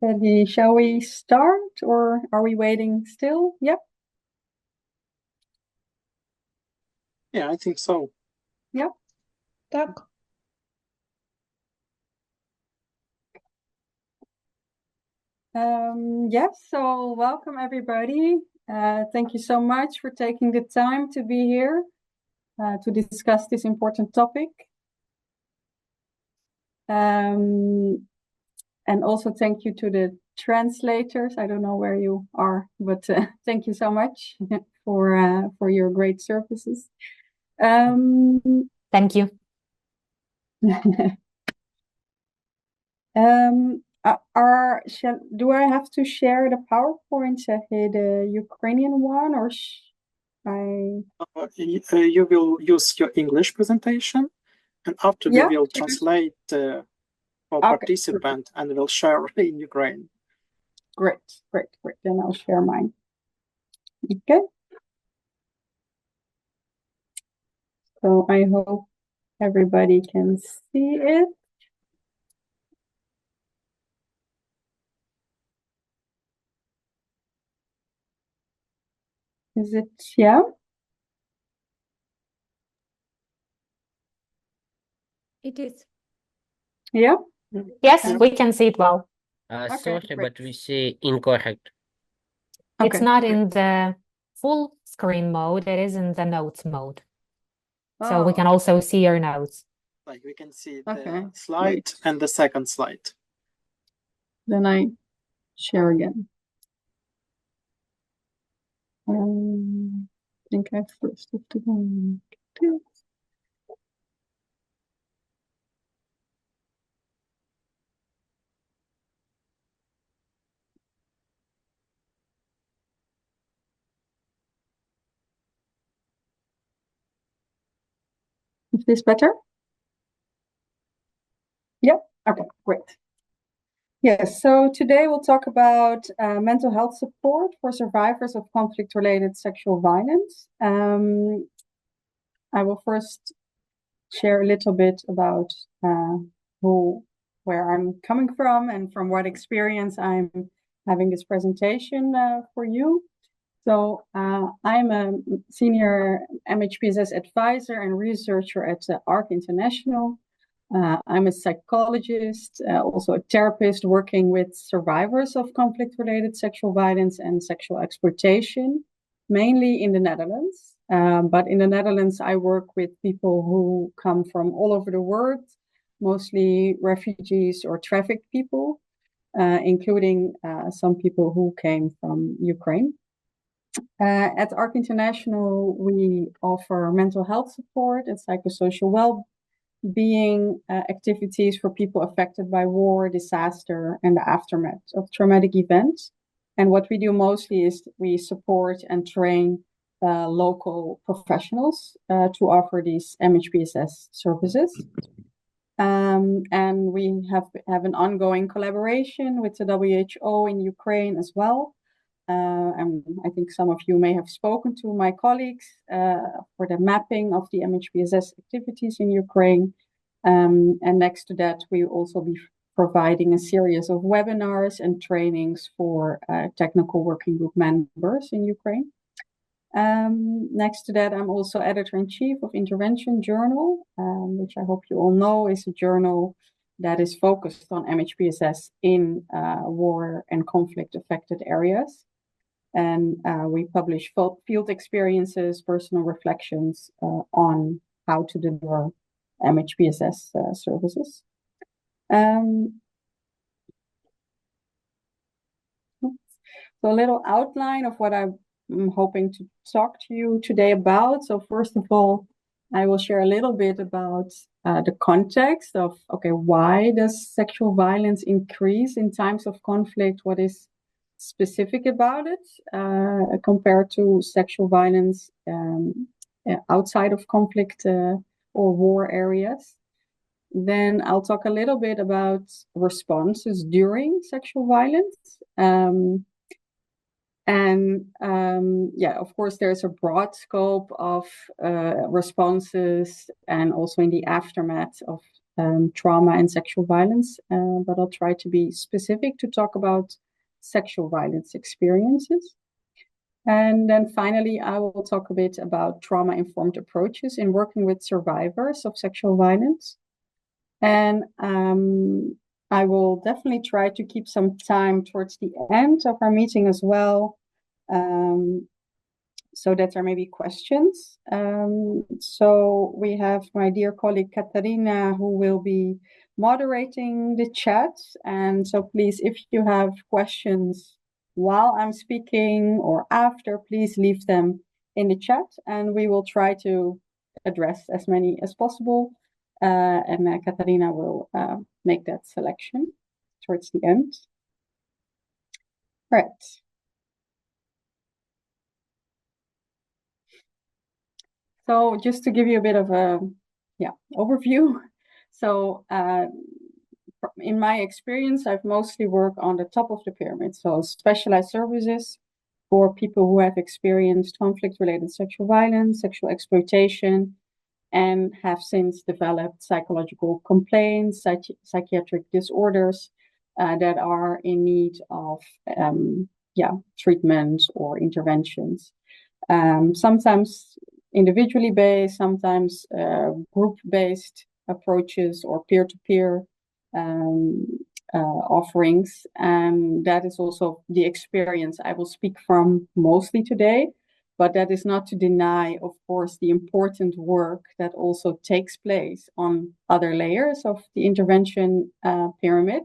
Ready? Shall we start or are we waiting still? Yep. Yeah, I think so. Yep. Tak. Yes, so welcome everybody. Thank you so much for taking the time to be here to discuss this important topic. And also thank you to the translators. I don't know where you are, but thank you so much for your great services. Thank you. Do I have to share the PowerPoint, the Ukrainian one, or You will use your English presentation, and after we will translate for participant and we'll share in Ukraine. Great. Then I'll share mine. Okay. So I hope everybody can see it. Is it, yeah? It is. Yeah? Yes, we can see it well. Sorry, but we see incorrect. It's not in the full screen mode, it is in the notes mode. So we can also see your notes. Like we can see the slide and the second slide. Then I share again. I think I first have to go to. Is this better? Yep. Okay, great. Yes, so today we'll talk about mental health support for survivors of conflict-related sexual violence. I will first share a little bit about where I'm coming from and from what experience I'm having this presentation for you. So I'm a Senior MHPSS Advisor and researcher at ARQ International. I'm a psychologist, also a therapist working with survivors of conflict-related sexual violence and sexual exploitation, mainly in the Netherlands. But in the Netherlands, I work with people who come from all over the world, mostly refugees or trafficked people, including some people who came from Ukraine. At ARQ International, we offer mental health support and psychosocial well-being activities for people affected by war, disaster, and the aftermath of traumatic events. And what we do mostly is we support and train local professionals to offer these MHPSS services. And we have an ongoing collaboration with the WHO in Ukraine as well. And I think some of you may have spoken to my colleagues for the mapping of the MHPSS activities in Ukraine. And next to that, we will also be providing a series of webinars and trainings for technical working group members in Ukraine. Next to that, I'm also editor-in-chief of Intervention Journal, which I hope you all know is a journal that is focused on MHPSS in war and conflict-affected areas. And we publish field experiences, personal reflections on how to deliver MHPSS services. So a little outline of what I'm hoping to talk to you today about. So first of all, I will share a little bit about the context of, why does sexual violence increase in times of conflict? What is specific about it compared to sexual violence outside of conflict or war areas. Then I'll talk a little bit about responses during sexual violence. Of course, there's a broad scope of responses and also in the aftermath of trauma and sexual violence, but I'll try to be specific to talk about sexual violence experiences. And then finally, I will talk a bit about trauma-informed approaches in working with survivors of sexual violence. And I will definitely try to keep some time towards the end of our meeting as well, so that there may be questions. So we have my dear colleague Katarina, who will be moderating the chat. And so please, if you have questions while I'm speaking or after, please leave them in the chat and we will try to address as many as possible. And Katarina will make that selection towards the end. All right. So just to give you a bit of a overview. So in my experience, I've mostly worked on the top of the pyramid. So specialized services for people who have experienced conflict-related sexual violence, sexual exploitation, and have since developed psychological complaints, psychiatric disorders that are in need of treatment or interventions. Sometimes individually based, sometimes group-based approaches or peer-to-peer offerings. And that is also the experience I will speak from mostly today. But that is not to deny, of course, the important work that also takes place on other layers of the intervention pyramid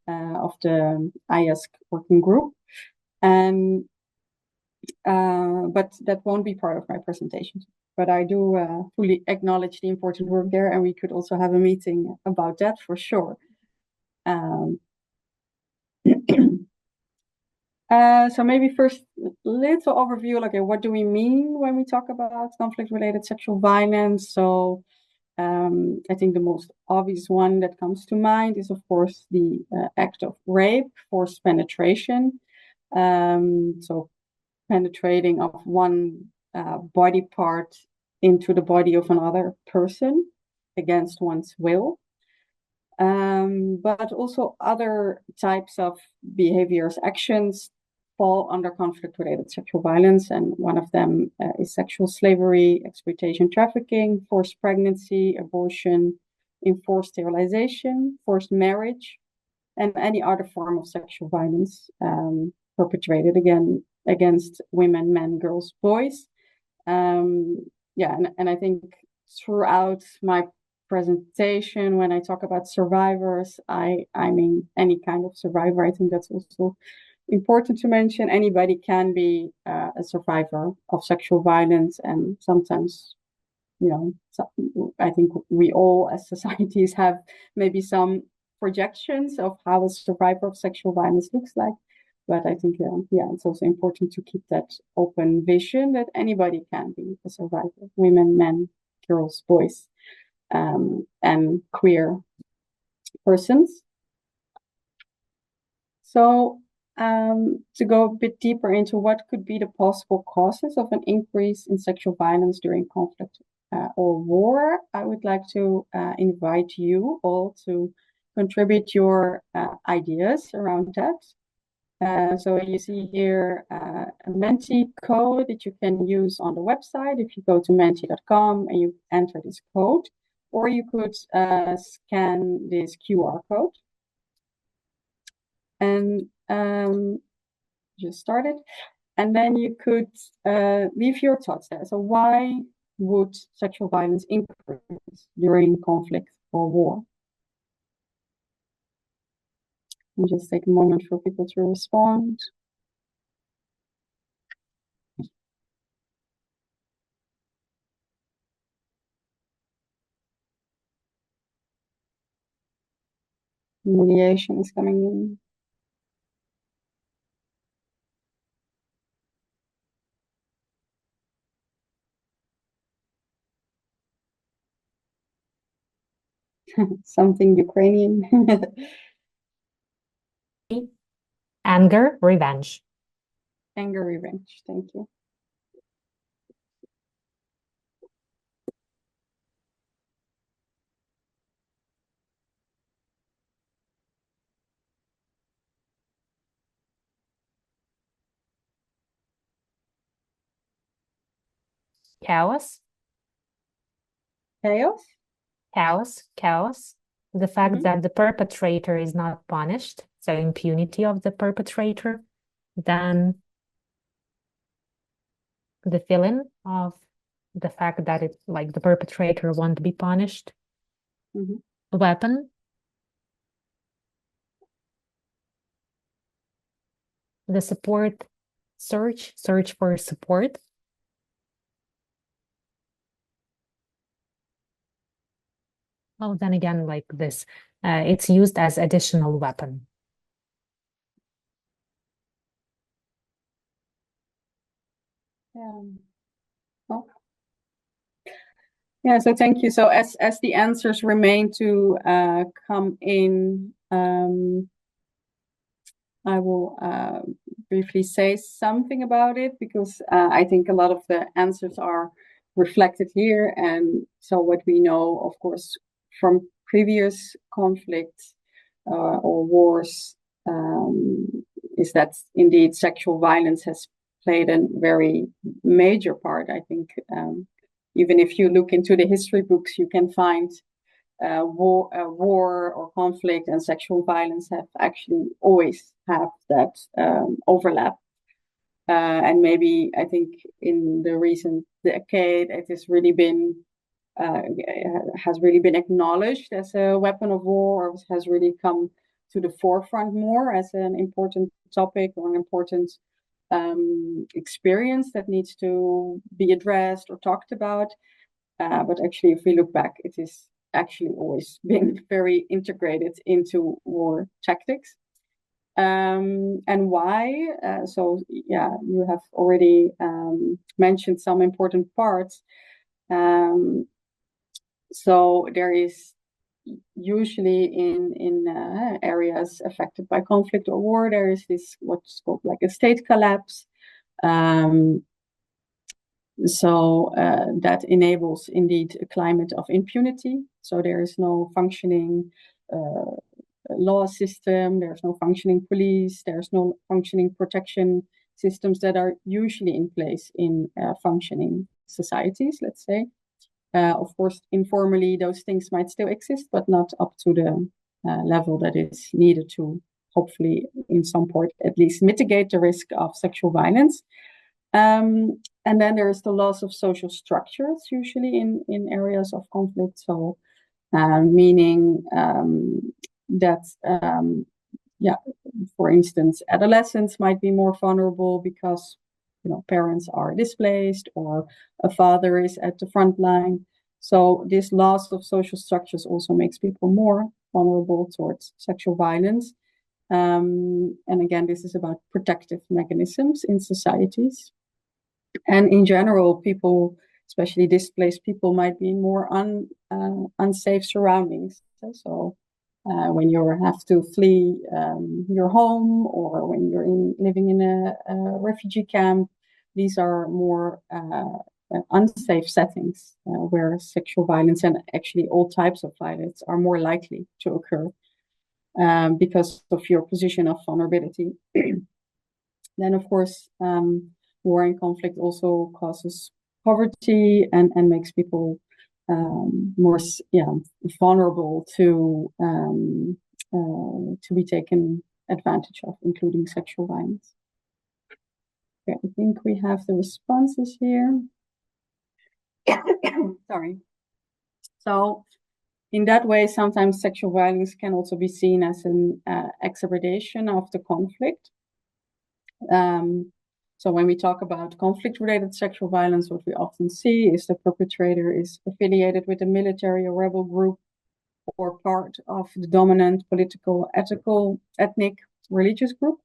of the IASC working group. And but that won't be part of my presentation. But I do fully acknowledge the important work there, and we could also have a meeting about that for sure. So maybe first, a little overview, like what do we mean when we talk about conflict-related sexual violence? So I think the most obvious one that comes to mind is, of course, the act of rape, forced penetration. So penetrating of one body part into the body of another person against one's will. But also other types of behaviors, actions fall under conflict-related sexual violence, and one of them is sexual slavery, exploitation, trafficking, forced pregnancy, abortion, enforced sterilization, forced marriage, and any other form of sexual violence perpetrated against women, men, girls, boys. And I think throughout my presentation, when I talk about survivors, I mean any kind of survivor. I think that's also important to mention. Anybody can be a survivor of sexual violence, and sometimes, I think we all as societies have maybe some projections of how a survivor of sexual violence looks like. But I think, it's also important to keep that open vision that anybody can be a survivor, women, men, girls, boys, and queer persons. So to go a bit deeper into what could be the possible causes of an increase in sexual violence during conflict or war, I would like to invite you all to contribute your ideas around that. So you see here a Menti code that you can use on the website if you go to menti.com and you enter this code, or you could scan this QR code. And just started. And then you could leave your thoughts there. So why would sexual violence increase during conflict or war? And just take a moment for people to respond. Mediation is coming in. Something Ukrainian. Anger, revenge. Anger, revenge. Thank you. chaos. Chaos? Chaos. The fact that the perpetrator is not punished, so impunity of the perpetrator. Then the feeling of the fact that it's like the perpetrator won't be punished. Weapon. The support, search for support. Well, then again, like this, it's used as additional weapon. Oh. Yeah, so thank you. So as the answers remain to come in, I will briefly say something about it, because I think a lot of the answers are reflected here. And so what we know, of course, from previous conflicts or wars is that indeed sexual violence has played a very major part. I think even if you look into the history books, you can find war or conflict and sexual violence have actually always have that overlap. And maybe I think in the recent decade, it has really been acknowledged as a weapon of war, or has really come to the forefront more as an important topic or an important experience that needs to be addressed or talked about. But actually, if we look back, it is actually always been very integrated into war tactics. And why? So yeah, you have already mentioned some important parts. So there is usually in areas affected by conflict or war, there is this what's called like a state collapse. So that enables indeed a climate of impunity. So there is no functioning law system, there's no functioning police, there's no functioning protection systems that are usually in place in functioning societies, let's say. Of course, informally, those things might still exist, but not up to the level that is needed to hopefully, in some point, at least mitigate the risk of sexual violence. And then there is the loss of social structures, usually in areas of conflict. So, meaning that, for instance, adolescents might be more vulnerable because parents are displaced or a father is at the front line. So this loss of social structures also makes people more vulnerable towards sexual violence. And again, this is about protective mechanisms in societies. And in general, people, especially displaced people, might be in more unsafe surroundings. So when you have to flee your home, or when you're living in a refugee camp, these are more unsafe settings where sexual violence and actually all types of violence are more likely to occur because of your position of vulnerability. Then, of course, war and conflict also causes poverty and makes people more vulnerable to be taken advantage of, including sexual violence. Okay, I think we have the responses here. Sorry. So in that way, sometimes sexual violence can also be seen as an exacerbation of the conflict. So when we talk about conflict-related sexual violence, what we often see is the perpetrator is affiliated with a military or rebel group or part of the dominant political, ethnic, religious group.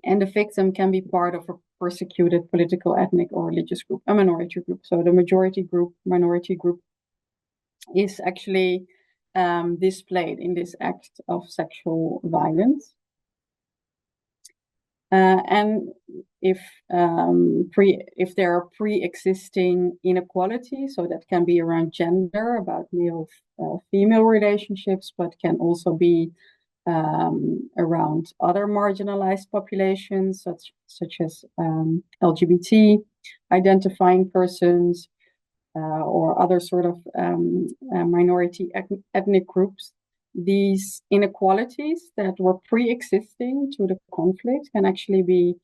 And the victim can be part of a persecuted political, ethnic, or religious group, a minority group. So the minority group is actually displayed in this act of sexual violence. And if there are pre-existing inequalities, so that can be around gender, about male-female relationships, but can also be around other marginalized populations, such as LGBT identifying persons or other sort of minority ethnic groups, these inequalities that were pre-existing to the conflict can actually be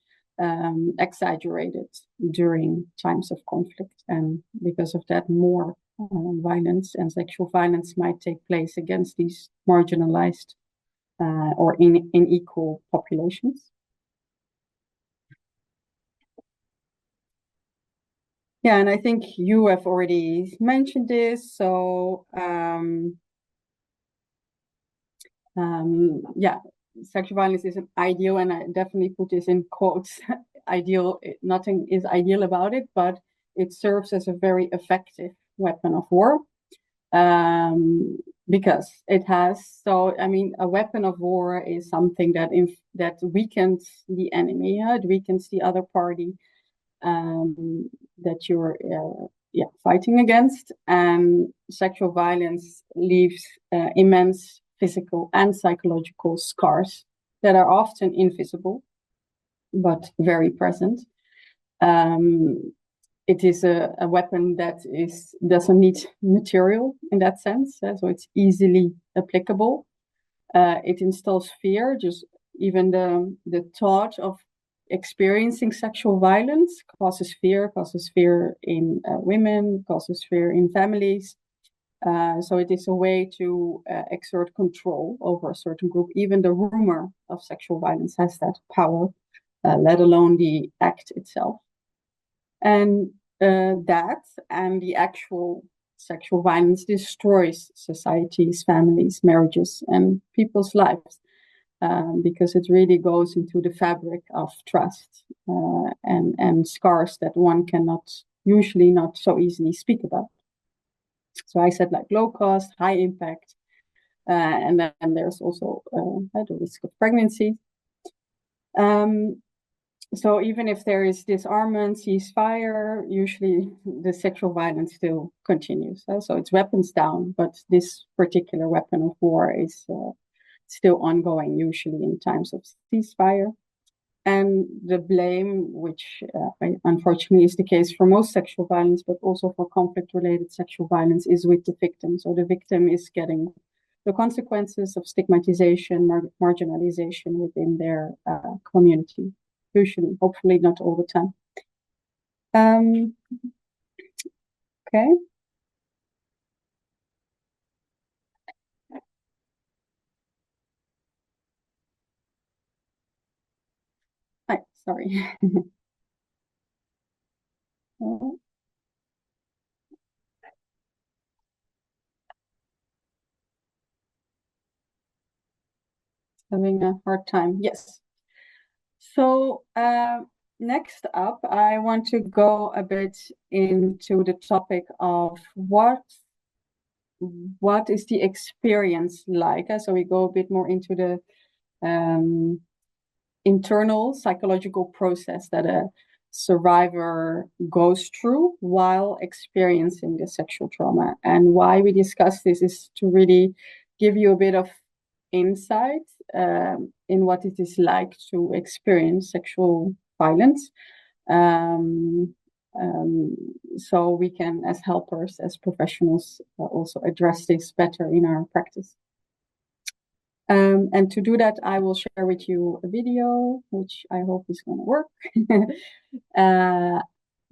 exaggerated during times of conflict. And because of that, more violence and sexual violence might take place against these marginalized or unequal populations. Yeah, and I think you have already mentioned this. So, yeah, sexual violence is an ideal, and I definitely put this in quotes, ideal. Nothing is ideal about it, but it serves as a very effective weapon of war. Because it has, so I mean, a weapon of war is something that that weakens the enemy, it weakens the other party that you're fighting against, and sexual violence leaves immense physical and psychological scars that are often invisible but very present. It is a weapon that doesn't need material in that sense, so it's easily applicable. It instills fear. Just even the thought of experiencing sexual violence causes fear in women, causes fear in families. So it is a way to exert control over a certain group. Even the rumor of sexual violence has that power, let alone the act itself. And that and the actual sexual violence destroys societies, families, marriages, and people's lives. Because it really goes into the fabric of trust and scars that one cannot usually not so easily speak about. So I said like low cost, high impact, and then there's also the risk of pregnancy. So even if there is disarmament, ceasefire, usually the sexual violence still continues. So it's weapons down, but this particular weapon of war is still ongoing, usually in times of ceasefire. And the blame, which unfortunately is the case for most sexual violence, but also for conflict-related sexual violence, is with the victim. So the victim is getting the consequences of stigmatization, marginalization within their community, usually, hopefully not all the time. Okay. Sorry. Having a hard time. Yes. So next up, I want to go a bit into the topic of what is the experience like. So we go a bit more into the internal psychological process that a survivor goes through while experiencing the sexual trauma. And why we discuss this is to really give you a bit of insight in what it is like to experience sexual violence. So we can, as helpers, as professionals, also address this better in our practice. And to do that, I will share with you a video, which I hope is going to work,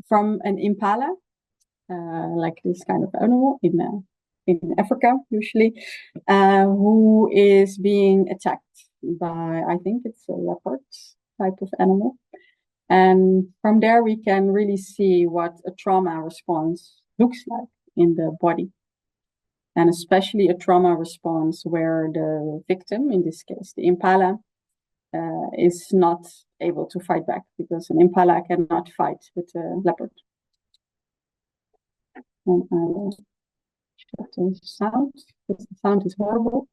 from an impala, like this kind of animal in Africa, usually, who is being attacked by, I think it's a leopard type of animal. And from there, we can really see what a trauma response looks like in the body. And especially a trauma response where the victim, in this case, the impala, is not able to fight back, because an impala cannot fight with a leopard. And I will shut the sound, because the sound is horrible.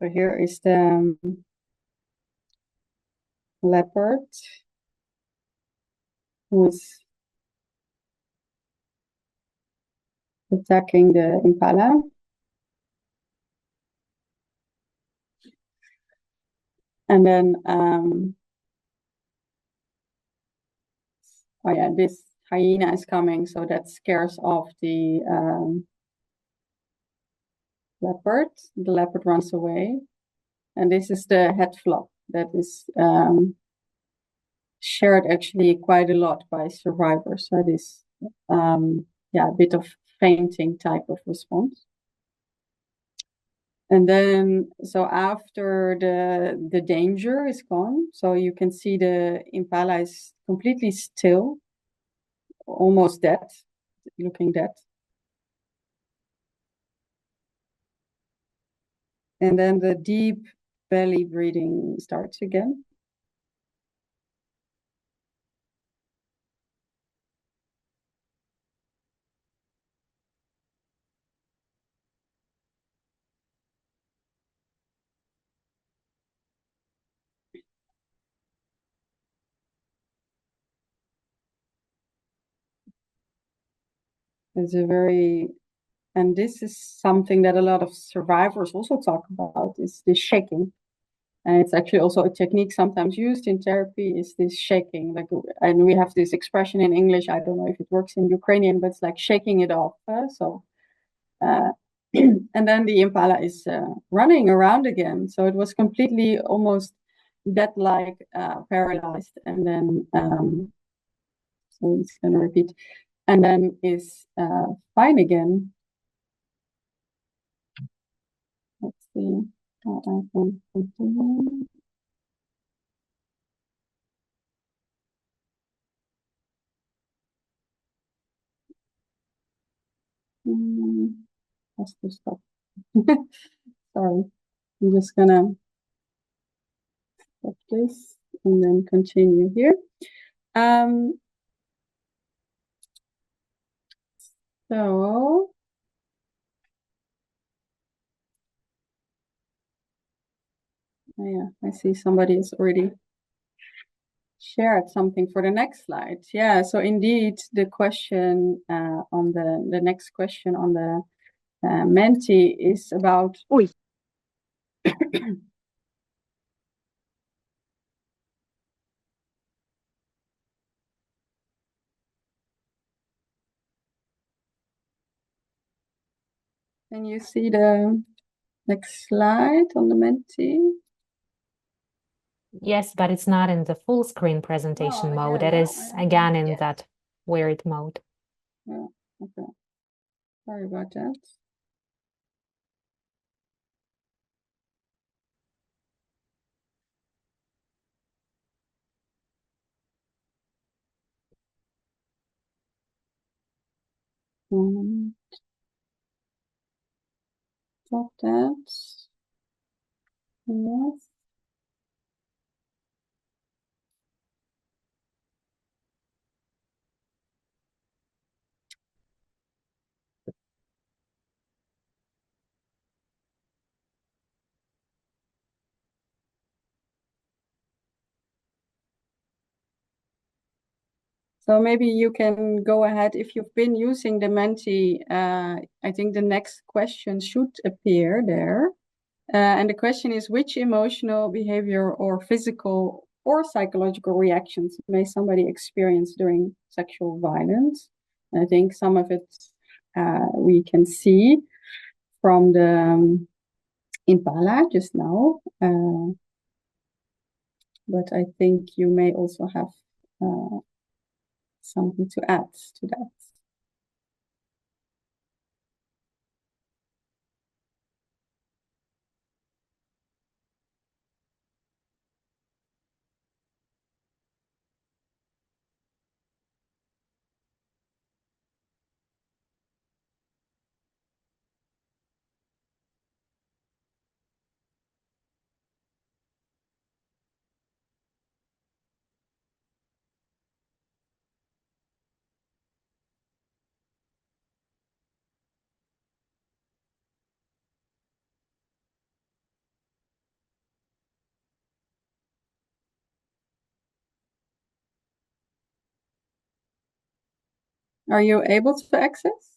So here is the leopard who is attacking the impala. And then, oh yeah, this hyena is coming, so that scares off the leopard. The leopard runs away. And this is the head flop that is shared actually quite a lot by survivors. So this, yeah, a bit of fainting type of response. And then, so after the danger is gone, so you can see the impala is completely still, almost dead, looking dead. And then the deep belly breathing starts again. It's a very, and this is something that a lot of survivors also talk about, is the shaking. And it's actually also a technique sometimes used in therapy, is this shaking. Like, and we have this expression in English, I don't know if it works in Ukrainian, but it's like shaking it off. And then the impala is running around again. So it was completely almost dead-like, paralyzed. And then, so it's going to repeat. And then is fine again. Let's see what I can continue. Has to stop. Sorry, I'm just gonna stop this and then continue here. So yeah, I see somebody has already shared something for the next slide. Yeah, so indeed the question on the next question on the Menti is about Can you see the next slide on the Menti? Yes, but it's not in the full screen presentation mode. It is again in that weird mode. Yeah, okay. Sorry about that. Stop that. Yes. So maybe you can go ahead if you've been using the Menti. I think the next question should appear there. And the question is, which emotional, behavior, or physical or psychological reactions may somebody experience during sexual violence? And I think some of it we can see from the impala just now. But I think you may also have something to add to that. Are you able to access?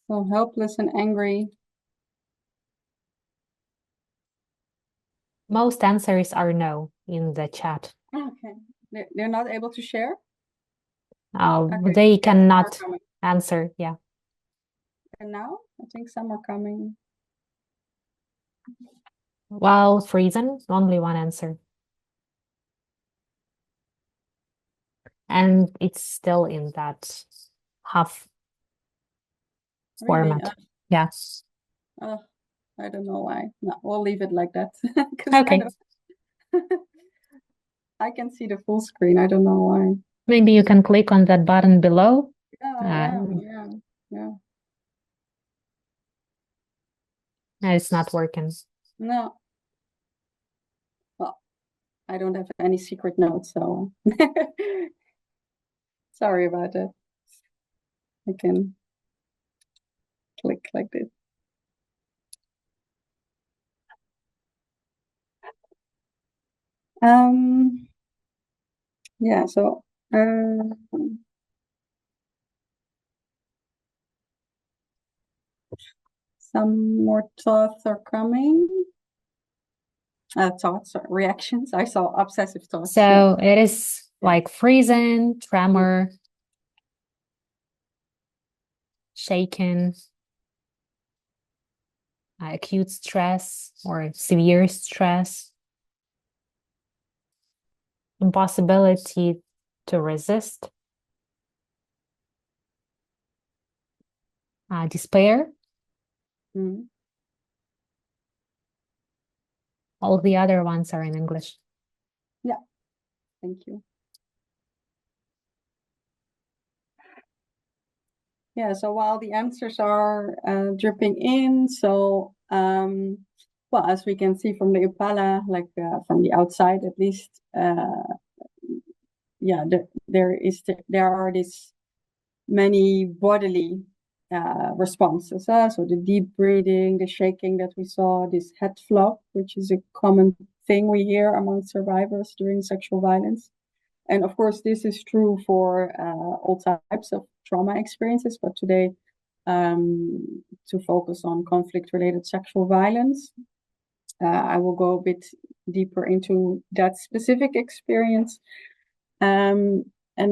So helpless and angry. Most answers are no in the chat. Okay. They're not able to share? Okay. They cannot answer, yeah. And now? I think some are coming. Well, freezing, only one answer. And it's still in that half format. Really? Yeah. I don't know why. No, we'll leave it like that. Okay. I can see the full screen. I don't know why. Maybe you can click on that button below. Yeah. No, it's not working. No. Well, I don't have any secret notes, so sorry about that. I can click like this. Yeah, so some more thoughts are coming. Thoughts or reactions. I saw obsessive thoughts. So it is like freezing, tremor, shaken, acute stress or severe stress, impossibility to resist, despair. All the other ones are in English. Yeah, thank you. Yeah, so while the answers are dripping in, so well, as we can see from the Upala, like from the outside at least, yeah, there are these many bodily responses. So the deep breathing, the shaking that we saw, this head flop, which is a common thing we hear among survivors during sexual violence. And of course, this is true for all types of trauma experiences, but today to focus on conflict-related sexual violence, I will go a bit deeper into that specific experience. And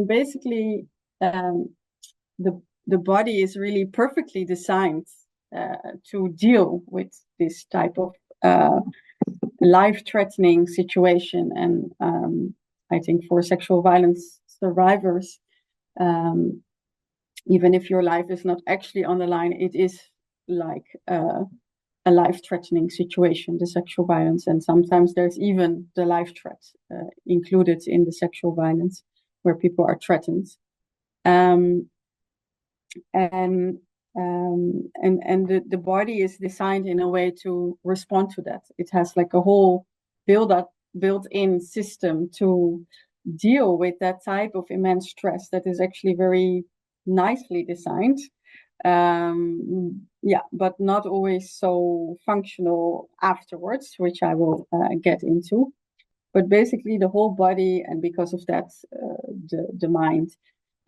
basically, the body is really perfectly designed to deal with this type of life-threatening situation. And I think for sexual violence survivors, even if your life is not actually on the line, it is like a life-threatening situation, the sexual violence. And sometimes there's even the life threat included in the sexual violence where people are threatened. And the body is designed in a way to respond to that. It has like a whole built-in system to deal with that type of immense stress that is actually very nicely designed. Yeah, but not always so functional afterwards, which I will get into. But basically the whole body, and because of that, the mind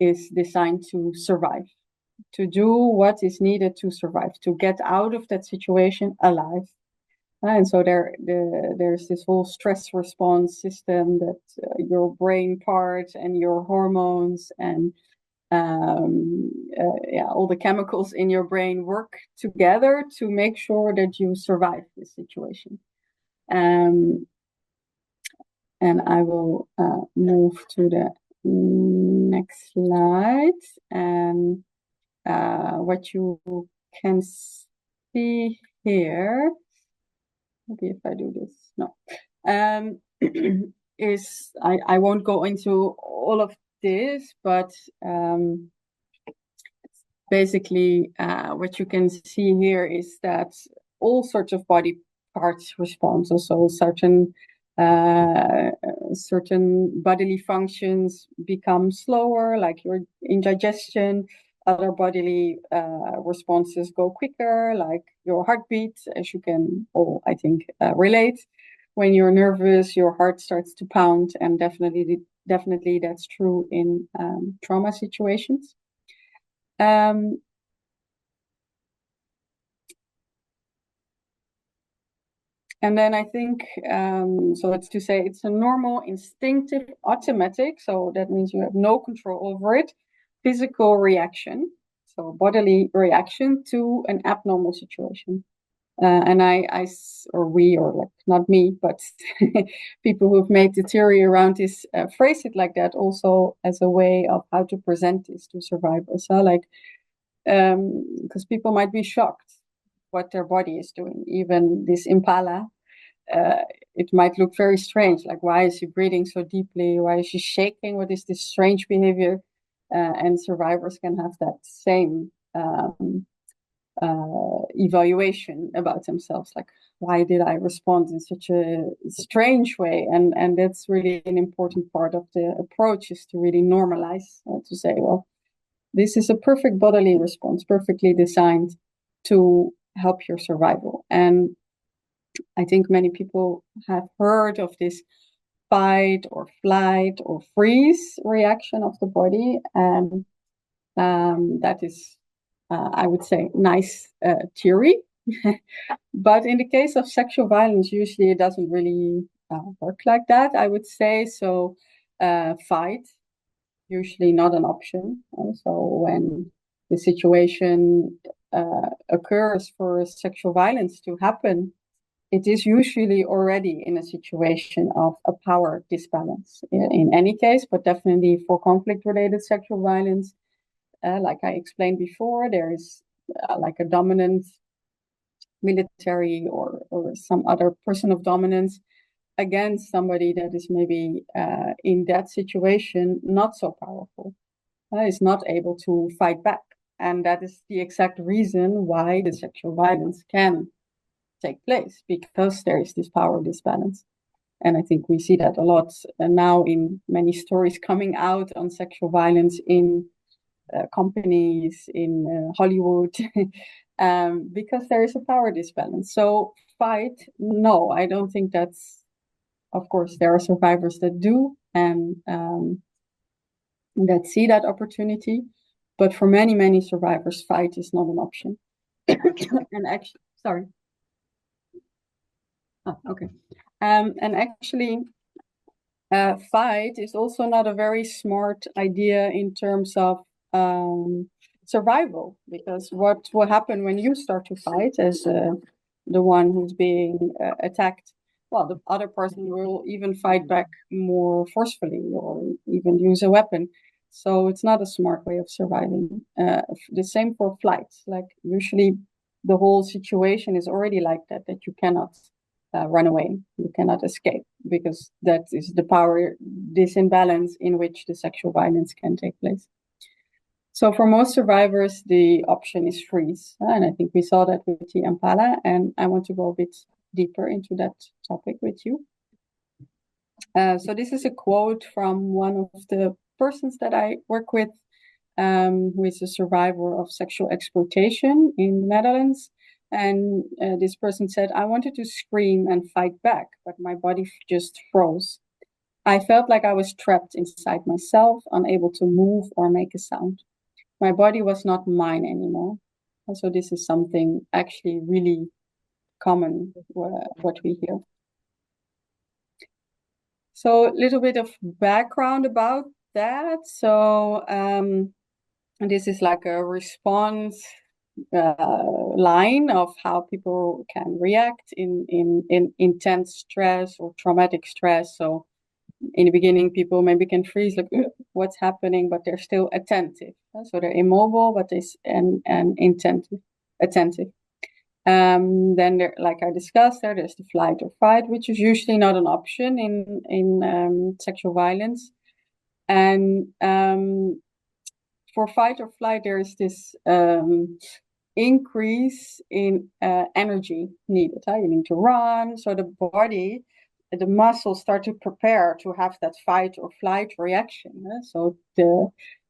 is designed to survive, to do what is needed to survive, to get out of that situation alive. And so there's this whole stress response system that your brain part and your hormones and all the chemicals in your brain work together to make sure that you survive this situation. And I will move to the next slide. And what you can see here, maybe if I do this, no, is I won't go into all of this, but basically what you can see here is that all sorts of body parts respond. So certain bodily functions become slower, like your indigestion. Other bodily responses go quicker, like your heartbeat, as you can all, I think, relate. When you're nervous, your heart starts to pound, and definitely that's true in trauma situations. And then I think, so it's to say it's a normal, instinctive, automatic, so that means you have no control over it, physical reaction, so bodily reaction to an abnormal situation. And like not me, but people who've made the theory around this phrase it like that also as a way of how to present this to survivors. Because people might be shocked what their body is doing. Even this impala, it might look very strange. Like, why is she breathing so deeply? Why is she shaking? What is this strange behavior? And survivors can have that same evaluation about themselves, like, why did I respond in such a strange way? And that's really an important part of the approach, is to really normalize, to say, well, this is a perfect bodily response, perfectly designed to help your survival. And I think many people have heard of this fight or flight or freeze reaction of the body, and that is, I would say, nice theory. But in the case of sexual violence, usually it doesn't really work like that, I would say. So fight, usually not an option. So when the situation occurs for sexual violence to happen, it is usually already in a situation of a power disbalance in any case, but definitely for conflict-related sexual violence, like I explained before, there is like a dominant military or some other person of dominance against somebody that is maybe in that situation not so powerful, is not able to fight back. And that is the exact reason why the sexual violence can take place, because there is this power disbalance. And I think we see that a lot now in many stories coming out on sexual violence in companies, in Hollywood, because there is a power disbalance. So fight, no, I don't think that's, of course, there are survivors that do, and that see that opportunity. But for many, many survivors, fight is not an option. And actually, sorry. Oh, okay. And actually, fight is also not a very smart idea in terms of survival, because what will happen when you start to fight as the one who's being attacked? Well, the other person will even fight back more forcefully or even use a weapon. So it's not a smart way of surviving. The same for flight. Like, usually the whole situation is already like that you cannot run away, you cannot escape, because that is the power disimbalance in which the sexual violence can take place. So for most survivors, the option is freeze. And I think we saw that with the impala, and I want to go a bit deeper into that topic with you. So this is a quote from one of the persons that I work with, who is a survivor of sexual exploitation in the Netherlands. And this person said, "I wanted to scream and fight back, but my body just froze. I felt like I was trapped inside myself, unable to move or make a sound. My body was not mine anymore." And so this is something actually really common, what we hear. So a little bit of background about that. So this is like a response line of how people can react in intense stress or traumatic stress. So in the beginning, people maybe can freeze, like, what's happening, but they're still attentive. So they're immobile, but and attentive. Then there, like I discussed, there's the flight or fight, which is usually not an option in sexual violence. And for fight or flight, there is this increase in energy needed. You need to run, so the body, the muscles start to prepare to have that fight or flight reaction. So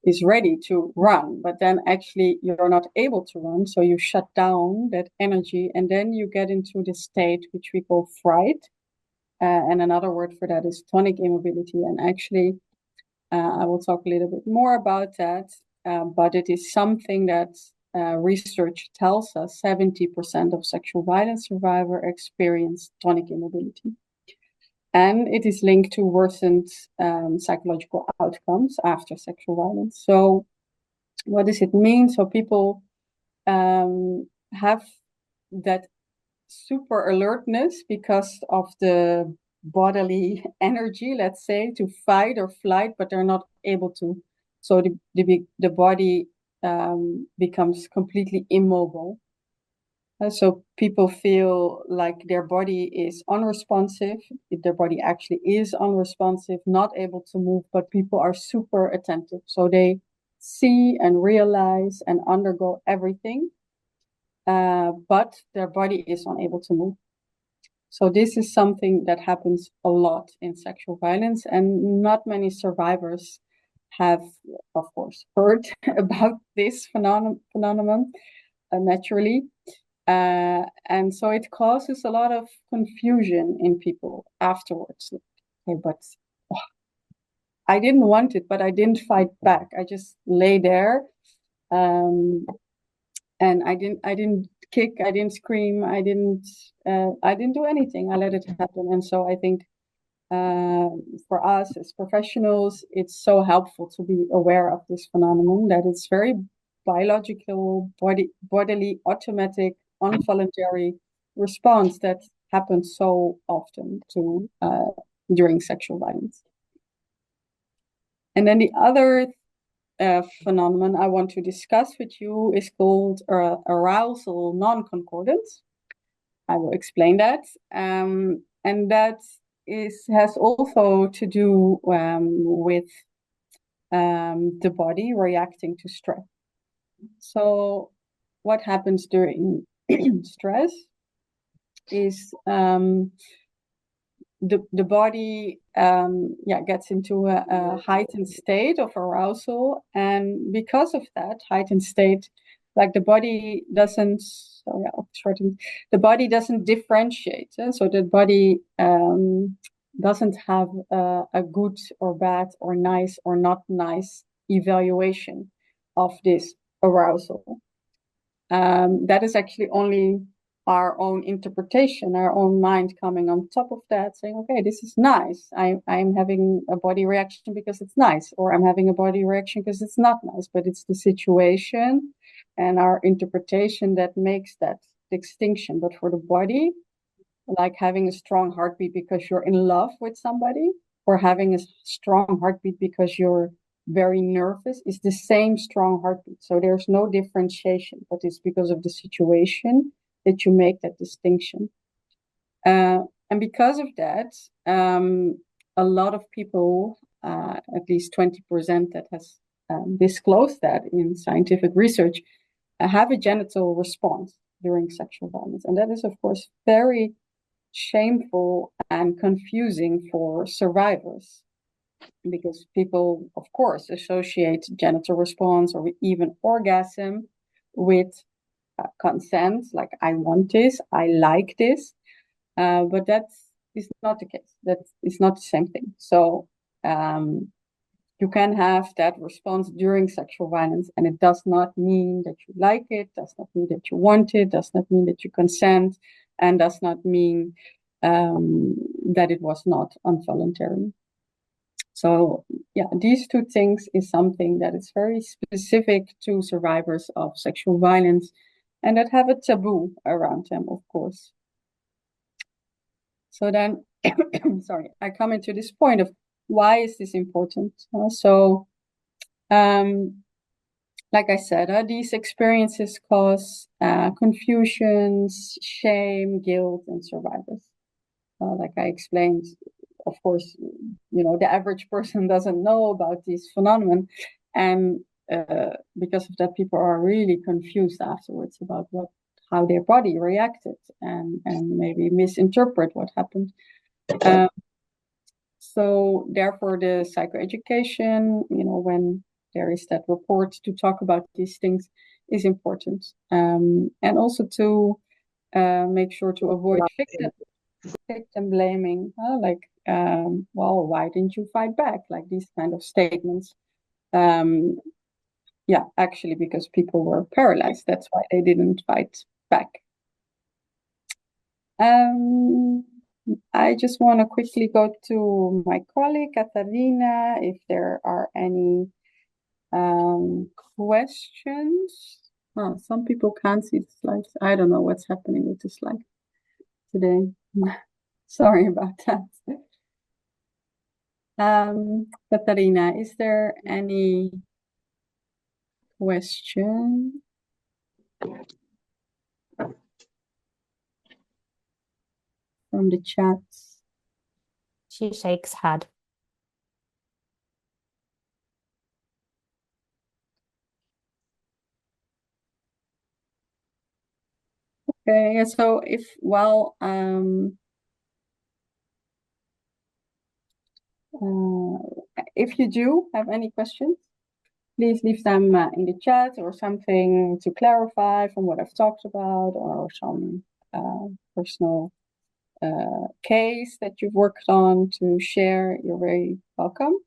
is ready to run, but then actually you're not able to run, so you shut down that energy, and then you get into the state which we call fright. And another word for that is tonic immobility. And actually, I will talk a little bit more about that, but it is something that research tells us 70% of sexual violence survivors experience tonic immobility. And it is linked to worsened psychological outcomes after sexual violence. So what does it mean? So people have that super alertness because of the bodily energy, let's say, to fight or flight, but they're not able to. So the body becomes completely immobile. So people feel like their body is unresponsive. Their body actually is unresponsive, not able to move, but people are super attentive. So they see and realize and undergo everything, but their body is unable to move. So this is something that happens a lot in sexual violence, and not many survivors have, of course, heard about this phenomenon naturally. And so it causes a lot of confusion in people afterwards. Okay, but I didn't want it, but I didn't fight back. I just lay there, and I didn't kick, I didn't scream, I didn't do anything. I let it happen. And so I think for us as professionals, it's so helpful to be aware of this phenomenon, that it's very biological, bodily, automatic, involuntary response that happens so often to during sexual violence. And then the other phenomenon I want to discuss with you is called arousal non-concordance. I will explain that, and that has also to do with the body reacting to stress. So what happens during stress is the body gets into a heightened state of arousal, and because of that heightened state, like the body doesn't differentiate. So the body doesn't have a good or bad or nice or not nice evaluation of this arousal. That is actually only our own interpretation, our own mind coming on top of that, saying, okay, this is nice. I'm having a body reaction because it's nice, or I'm having a body reaction because it's not nice, but it's the situation and our interpretation that makes that distinction. But for the body, like having a strong heartbeat because you're in love with somebody, or having a strong heartbeat because you're very nervous, is the same strong heartbeat. So there's no differentiation, but it's because of the situation that you make that distinction. And because of that, a lot of people, at least 20% that has disclosed that in scientific research, have a genital response during sexual violence. And that is, of course, very shameful and confusing for survivors, because people, of course, associate genital response or even orgasm with consent, like I want this, I like this, but that is not the case. That is not the same thing. So you can have that response during sexual violence, and it does not mean that you like it, does not mean that you want it, does not mean that you consent, and does not mean that it was not involuntary. So yeah, these two things is something that is very specific to survivors of sexual violence, and that have a taboo around them, of course. So then, sorry, I come into this point of why is this important? Like I said, these experiences cause confusions, shame, guilt in survivors. Like I explained, of course, the average person doesn't know about this phenomenon, and because of that, people are really confused afterwards about how their body reacted, and maybe misinterpret what happened. So therefore, the psychoeducation, when there is that report to talk about these things, is important, and also to make sure to avoid victim blaming, well, why didn't you fight back? Like these kind of statements. Yeah, actually, because people were paralyzed. That's why they didn't fight back. I just want to quickly go to my colleague, Katarina, if there are any questions. Oh, some people can't see the slides. I don't know what's happening with the slide today. Sorry about that. Katarina, is there any question? From the chat? She shakes head. Okay, so if if you do have any questions, please leave them in the chat, or something to clarify from what I've talked about, or some personal case that you've worked on to share. You're very welcome.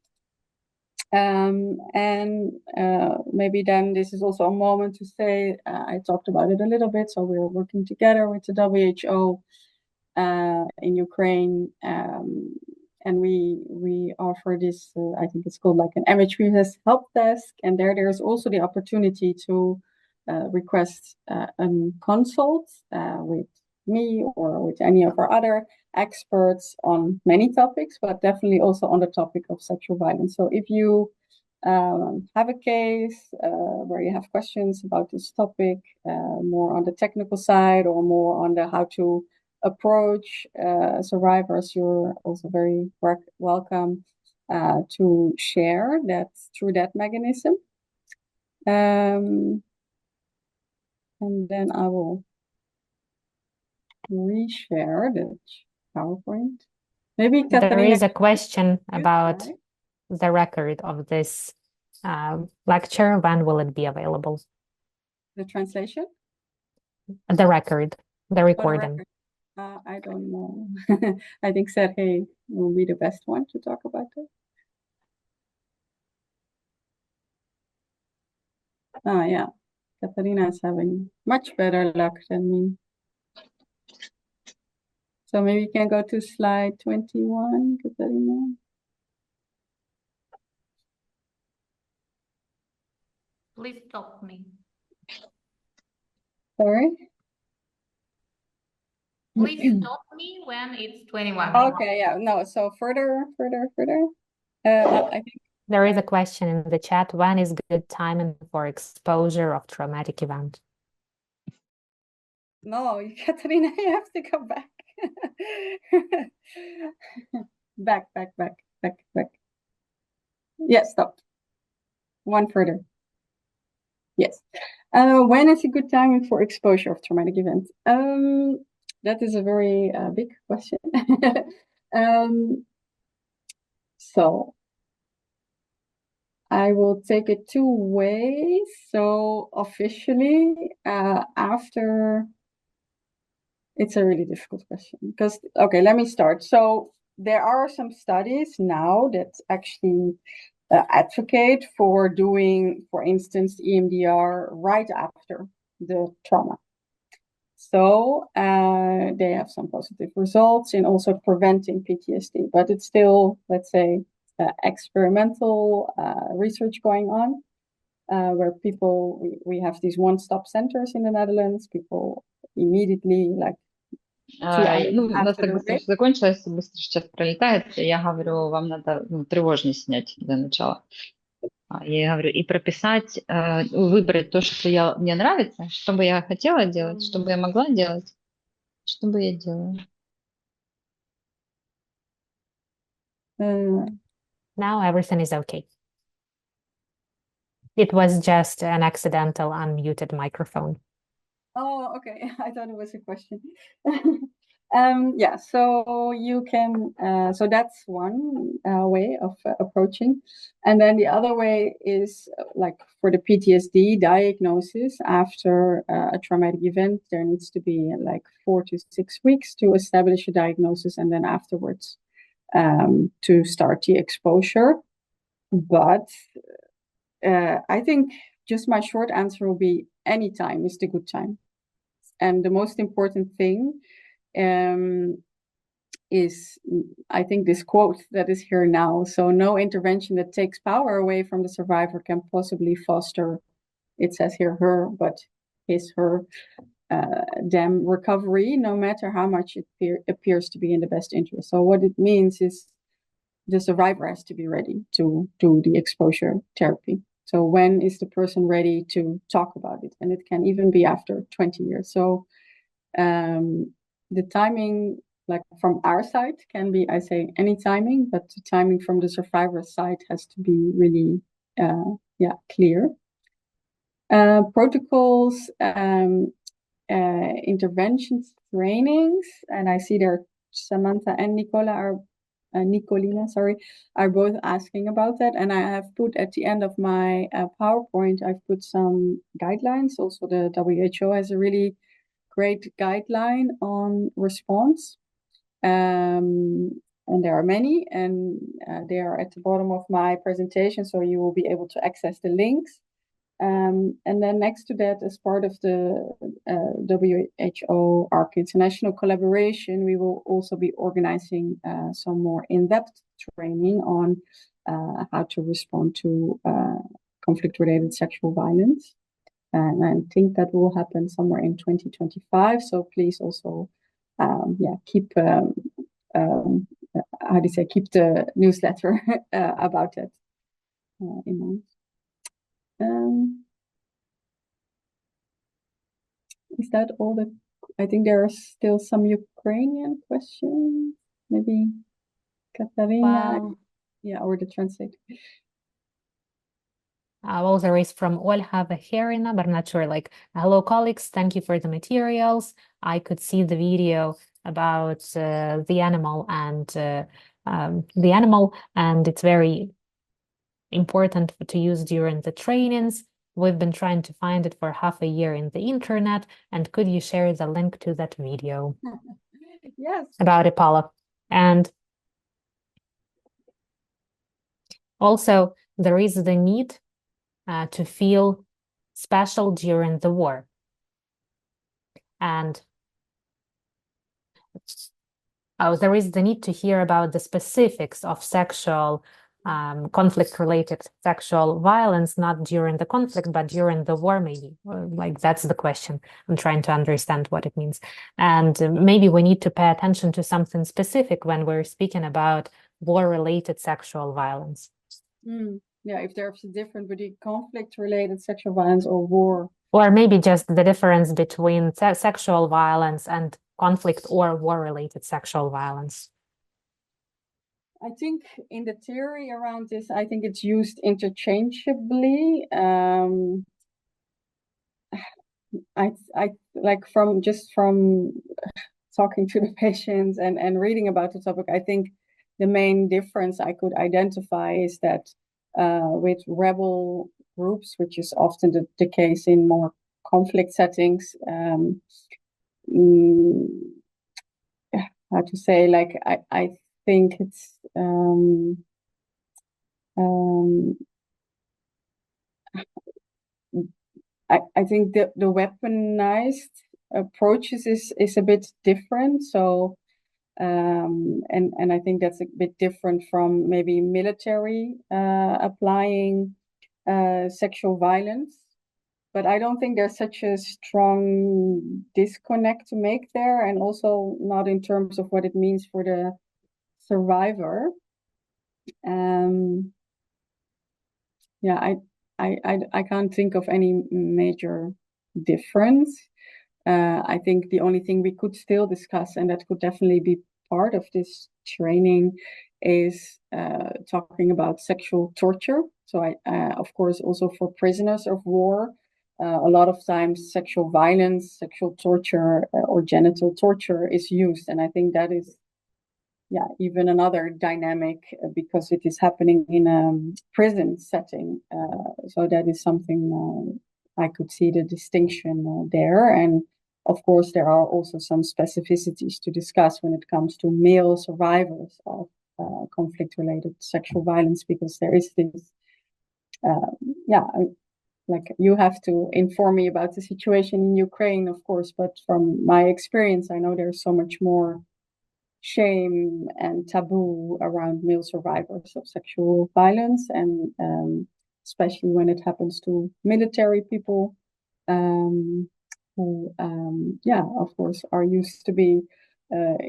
Maybe then this is also a moment to say, I talked about it a little bit, so we're working together with the WHO in Ukraine, and we offer this, I think it's called like an MHPSS help desk, and there's also the opportunity to request a consult with me or with any of our other experts on many topics, but definitely also on the topic of sexual violence. So if you have a case where you have questions about this topic, more on the technical side or more on the how to approach survivors, you're also very welcome to share that through that mechanism. And then I will reshare the PowerPoint. Maybe Katarina, there is a question about the record of this lecture. When will it be available? The translation? The record, the recording. I don't know. I think Sergey will be the best one to talk about it. Oh, yeah. Katarina is having much better luck than me. So maybe you can go to slide 21, Katarina. Please stop me. Sorry? Please stop me when it's 21. Okay, yeah, no, so further. I think there is a question in the chat. When is good timing for exposure of traumatic event? No, Katarina, you have to go back. back. Yes, stop. One further. Yes. When is a good timing for exposure of traumatic events? That is a very big question. So I will take it two ways. So officially, after, it's a really difficult question because, okay, let me start. So there are some studies now that actually advocate for doing, for instance, EMDR right after the trauma. So they have some positive results in also preventing PTSD, but it's still, let's say, experimental research going on, where people, we have these one-stop centers in the Netherlands, people immediately, like, у нас так быстро закончилось, быстро сейчас пролетает. Я говорю, вам надо тревожный снять для начала. Я говорю, и прописать, выбрать то, что мне нравится, что бы я хотела делать, что бы я могла делать, что бы я делала. Now everything is okay. It was just an accidental unmuted microphone. Oh, okay. I thought it was a question. Yeah, so you can, so that's one way of approaching. And then the other way is like for the PTSD diagnosis after a traumatic event, there needs to be like 4 to 6 weeks to establish a diagnosis, and then afterwards to start the exposure. But I think just my short answer will be any time is the good time. And the most important thing is, I think, this quote that is here now. So no intervention that takes power away from the survivor can possibly foster, it says here her, but his, her, them recovery, no matter how much it appears to be in the best interest. So what it means is the survivor has to be ready to do the exposure therapy. So when is the person ready to talk about it? And it can even be after 20 years. So the timing, like from our side, can be, I say, any timing, but the timing from the survivor's side has to be really, clear. Protocols, interventions, trainings, and I see there Samantha and Nicolina, are both asking about that. And I have put at the end of my PowerPoint, I've put some guidelines. Also, the WHO has a really great guideline on response. And there are many, and they are at the bottom of my presentation, so you will be able to access the links. And then next to that, as part of the WHO ARQ International collaboration, we will also be organizing some more in-depth training on how to respond to conflict-related sexual violence. And I think that will happen somewhere in 2025. So please also, keep keep the newsletter about that in mind. Is that all that? I think there are still some Ukrainian questions. Maybe Katarina, or the translator. Well, there is from Olha Vaherina, but I'm not sure. Like, hello, colleagues. Thank you for the materials. I could see the video about the animal, and it's very important to use during the trainings. We've been trying to find it for half a year in the internet. And could you share the link to that video? Yes. About Ipala. And also, there is the need to feel special during the war. And there is the need to hear about the specifics of sexual conflict-related sexual violence, not during the conflict, but during the war, maybe. Like, that's the question. I'm trying to understand what it means. And maybe we need to pay attention to something specific when we're speaking about war-related sexual violence. Yeah, if there's a difference between conflict-related sexual violence or war. Or maybe just the difference between sexual violence and conflict or war-related sexual violence. I think in the theory around this, I think it's used interchangeably. I like from talking to the patients and reading about the topic, I think the main difference I could identify is that with rebel groups, which is often the case in more conflict settings, how to say, like, I think it's I think the weaponized approaches is a bit different. So and I think that's a bit different from maybe military applying sexual violence. But I don't think there's such a strong disconnect to make there, and also not in terms of what it means for the survivor. I can't think of any major difference. I think the only thing we could still discuss, and that could definitely be part of this training, is talking about sexual torture. So of course, also for prisoners of war, a lot of times sexual violence, sexual torture, or genital torture is used. And I think that is, even another dynamic, because it is happening in a prison setting. So that is something I could see the distinction there. And of course, there are also some specificities to discuss when it comes to male survivors of conflict-related sexual violence, because there is this, like you have to inform me about the situation in Ukraine, of course, but from my experience, I know there's so much more shame and taboo around male survivors of sexual violence, and especially when it happens to military people who, yeah, of course, are used to be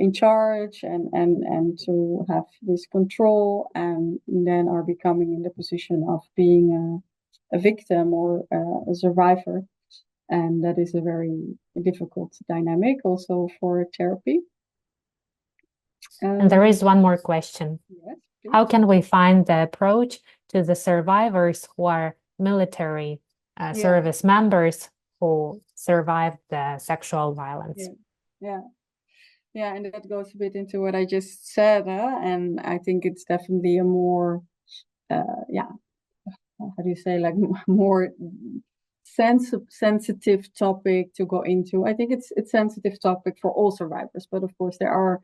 in charge and to have this control, and then are becoming in the position of being a victim or a survivor. And that is a very difficult dynamic also for therapy. And there is one more question. Yes, how can we find the approach to the survivors who are military service members who survived the sexual violence? Yeah, and that goes a bit into what I just said, and I think it's definitely a more, how do you say, like more sensitive topic to go into. I think it's a sensitive topic for all survivors, but of course there are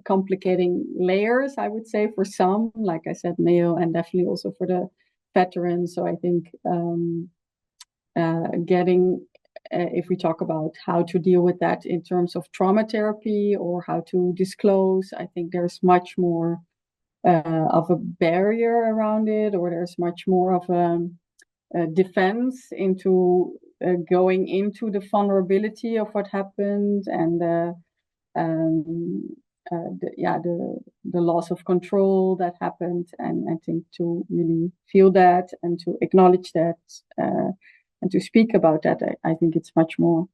complicating layers, I would say, for some, like I said, male, and definitely also for the veterans. So I think if we talk about how to deal with that in terms of trauma therapy or how to disclose, I think there's much more of a barrier around it, or there's much more of a defense into going into the vulnerability of what happened, and the loss of control that happened. And I think to really feel that and to acknowledge that and to speak about that, I think it's much more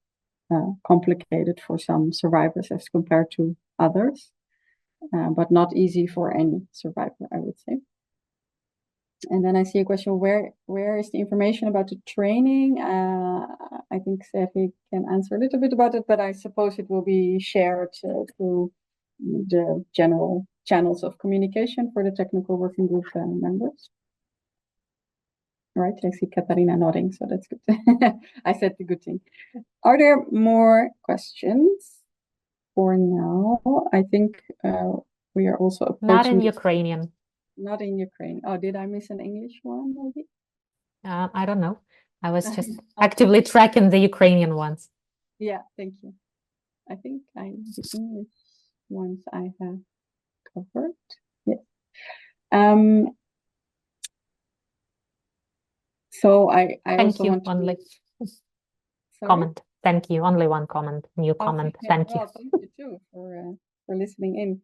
complicated for some survivors as compared to others, but not easy for any survivor, I would say. And then I see a question, where is the information about the training? I think Sevi can answer a little bit about it, but I suppose it will be shared through the general channels of communication for the technical working group members. Right, I see Katarina nodding, so that's good. I said the good thing. Are there more questions for now? I think we are also approaching... Not in Ukrainian. Not in Ukraine. Oh, did I miss an English one, maybe? I don't know. I was just actively tracking the Ukrainian ones. Yeah, thank you. I think the English ones I have covered. Yes. So I also want to... Only comment. Thank you. Only one comment. New comment. Thank you. Well, thank you too for listening in.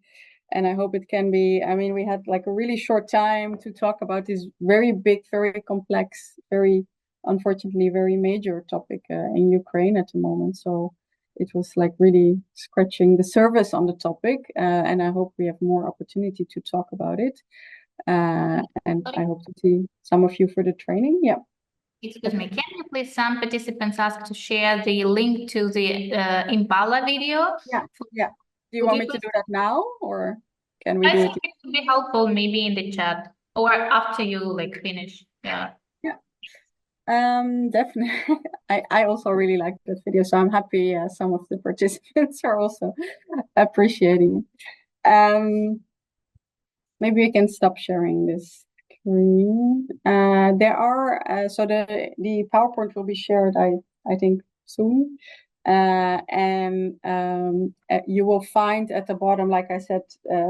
And I hope it can be, I mean, we had like a really short time to talk about this very big, very complex, very, unfortunately, very major topic in Ukraine at the moment. So it was like really scratching the surface on the topic. And I hope we have more opportunity to talk about it. And I hope to see some of you for the training. Yeah. Excuse me, can you please, some participants ask to share the link to the Impala video? Yeah. Do you want me to do that now, or can we do it? I think it would be helpful maybe in the chat or after you like finish. Yeah. Definitely. I also really like that video, so I'm happy some of the participants are also appreciating it. Maybe we can stop sharing this screen. There are so the PowerPoint will be shared, I think, soon. And you will find at the bottom, like I said,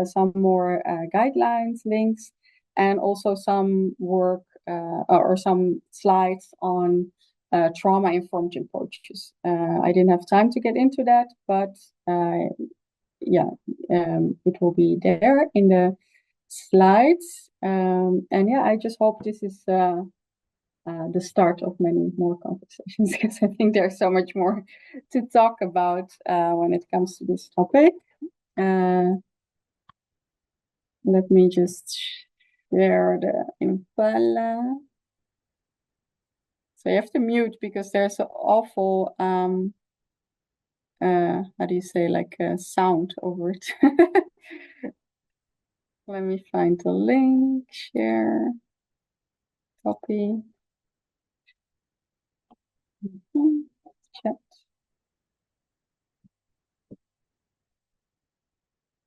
some more guidelines, links, and also some work or some slides on trauma-informed approaches. I didn't have time to get into that, but it will be there in the slides. And I just hope this is the start of many more conversations, because I think there's so much more to talk about when it comes to this topic. Let me just share the Impala. So you have to mute because there's an awful, how do you say, like a sound over it. Let me find the link, share, copy. Chat.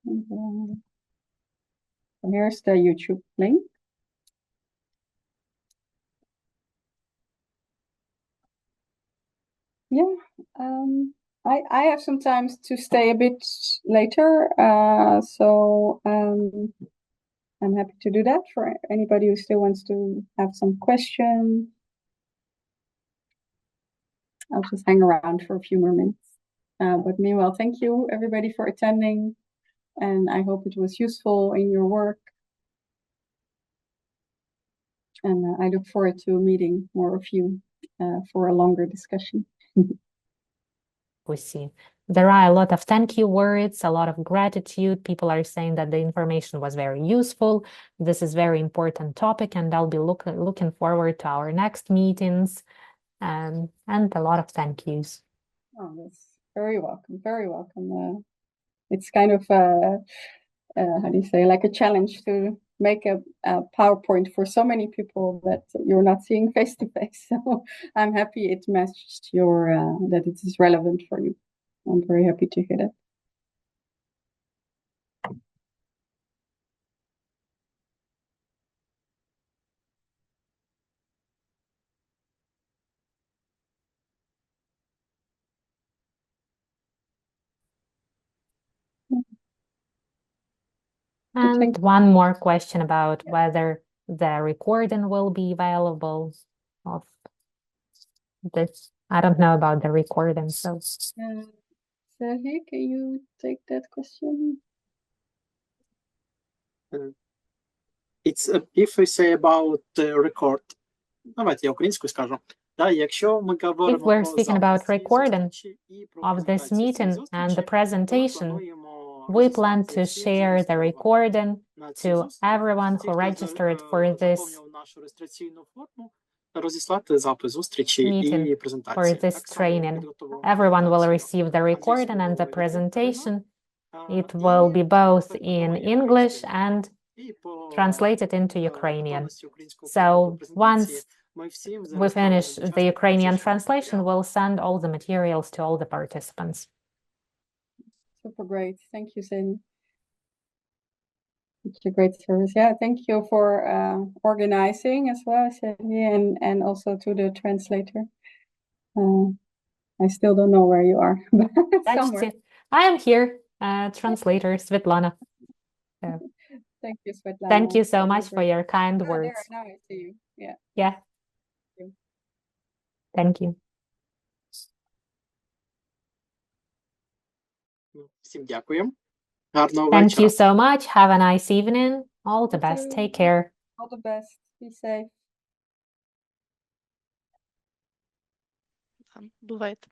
And here's the YouTube link. Yeah, I have sometimes to stay a bit later, so I'm happy to do that for anybody who still wants to have some questions. I'll just hang around for a few more minutes. But meanwhile, thank you everybody for attending, and I hope it was useful in your work. And I look forward to meeting more of you for a longer discussion. We see. There are a lot of thank you words, a lot of gratitude. People are saying that the information was very useful. This is very important topic, and I'll be looking forward to our next meetings, and a lot of thank yous. Oh, that's very welcome. Very welcome. It's kind of how do you say, like a challenge to make a PowerPoint for so many people that you're not seeing face to face. So I'm happy it matched your that it is relevant for you. I'm very happy to hear that. And one more question about whether the recording will be available of this. I don't know about the recording, so. Sergey, can you take that question? It's if we say about record. Давайте я українською скажу. Да, якщо ми говоримо If we're про speaking about recording of this meeting and the presentation, we plan to share the recording to everyone who registered for this meeting, for this training. Everyone will receive the recording and the presentation. It will be both in English and translated into Ukrainian. So once we finish the Ukrainian translation, we'll send all the materials to all the participants. Super great. Thank you, Seni. It's a great service. Yeah, thank you for organizing as well, Seni, and also to the translator. I still don't know where you are, but somewhere. I am here, translator Svetlana. Thank you, Svetlana. Thank you so much for your kind words. There, now I see you. Yeah. Yeah. Thank you. Всім дякую. Гарного Thank вечора. you so much. Have a nice evening. All the best. Take care. All the best. Be safe. Бувайте.